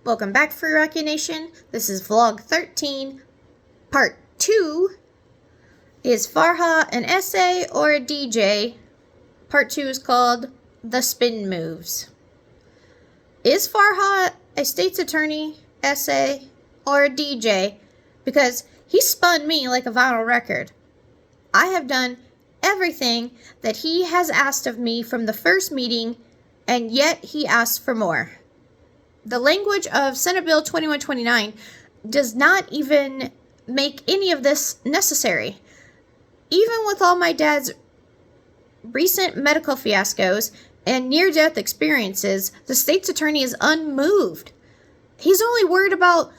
Welcome back, Free Rocky Nation. This is vlog 13, part 2. Is Farha an SA or a DJ? Part 2 is called The Spin Moves. Is Farha a state's attorney, SA, or a DJ? Because he spun me like a vinyl record. I have done everything that he has asked of me from the first meeting, and yet he asks for more. The language of Senate Bill 2129 does not even make any of this necessary. Even with all my dad's recent medical fiascos and near-death experiences, the state's attorney is unmoved. He's only worried about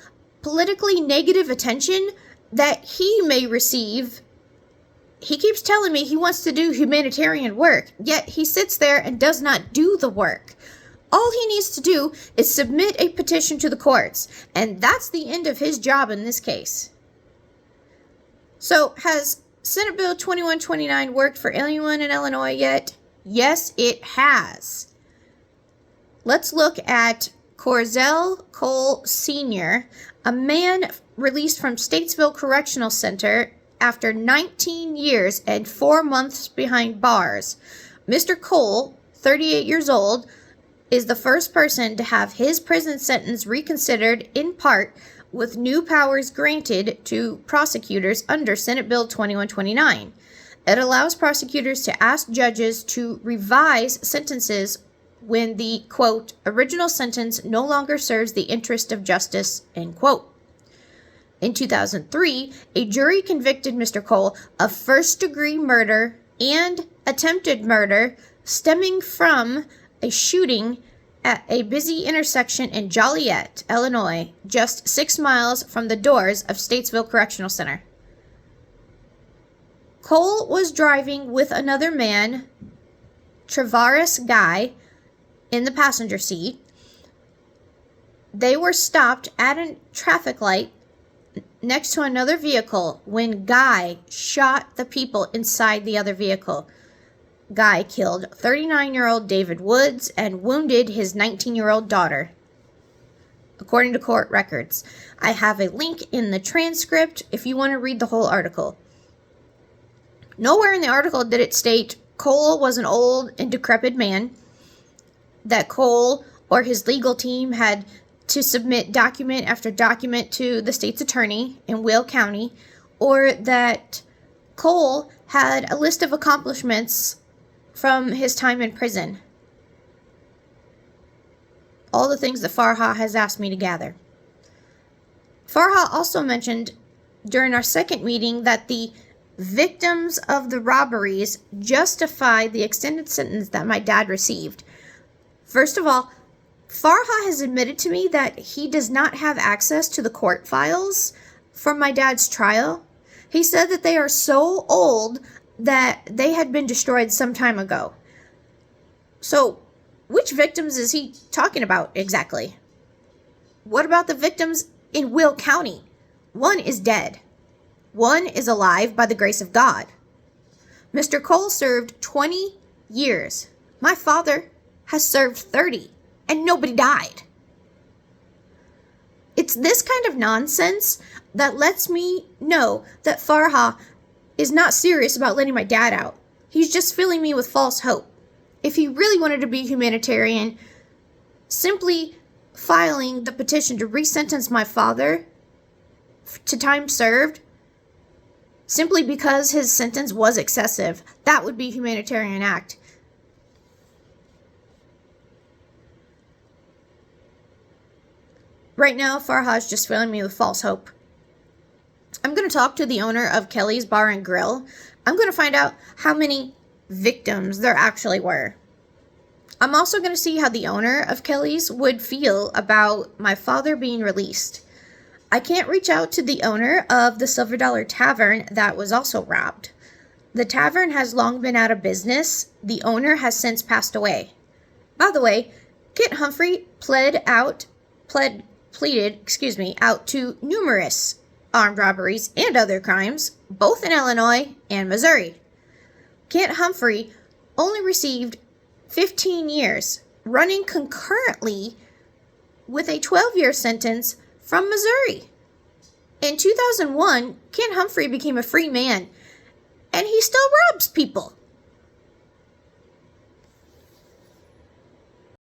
politically negative attention that he may receive. He keeps telling me he wants to do humanitarian work, yet he sits there and does not do the work. All he needs to do is submit a petition to the courts, and that's the end of his job in this case. So, has Senate Bill 2129 worked for anyone in Illinois yet? Yes, it has. Let's look at Corzell Cole Sr., a man released from Statesville Correctional Center after 19 years and 4 months behind bars. Mr. Cole, 38 years old, is the first person to have his prison sentence reconsidered in part with new powers granted to prosecutors under Senate Bill 2129. It allows prosecutors to ask judges to revise sentences when the, quote, original sentence no longer serves the interest of justice, end quote. In 2003, a jury convicted Mr. Cole of first-degree murder and attempted murder stemming from a shooting at a busy intersection in Joliet, Illinois, just 6 miles from the doors of Statesville Correctional Center. Cole was driving with another man, Travaris Guy, in the passenger seat. They were stopped at a traffic light next to another vehicle when Guy shot the people inside the other vehicle. Guy killed 39-year-old David Woods and wounded his 19-year-old daughter, according to court records. I have a link in the transcript if you want to read the whole article. Nowhere in the article did it state Cole was an old and decrepit man, that Cole or his legal team had to submit document after document to the state's attorney in Will County, or that Cole had a list of accomplishments from his time in prison. All the things that Farha has asked me to gather. Farha also mentioned during our second meeting that the victims of the robberies justified the extended sentence that my dad received. First of all, Farha has admitted to me that he does not have access to the court files from my dad's trial. He said that they are so old that they had been destroyed some time ago. So, which victims is he talking about exactly? What about the victims in Will County? One is dead. One is alive by the grace of God. Mr. Cole served 20 years. My father has served 30, and nobody died. It's this kind of nonsense that lets me know that Farha is not serious about letting my dad out. He's just filling me with false hope. If he really wanted to be humanitarian, simply filing the petition to resentence my father to time served, simply because his sentence was excessive, that would be a humanitarian act. Right now, Farha is just filling me with false hope. I'm going to talk to the owner of Kelly's Bar and Grill. I'm going to find out how many victims there actually were. I'm also going to see how the owner of Kelly's would feel about my father being released. I can't reach out to the owner of the Silver Dollar Tavern that was also robbed. The tavern has long been out of business. The owner has since passed away. By the way, Kit Humphrey pleaded out to numerous armed robberies and other crimes, both in Illinois and Missouri. Kit Humphrey only received 15 years, running concurrently with a 12-year sentence from Missouri. In 2001, Ken Humphrey became a free man, and he still robs people.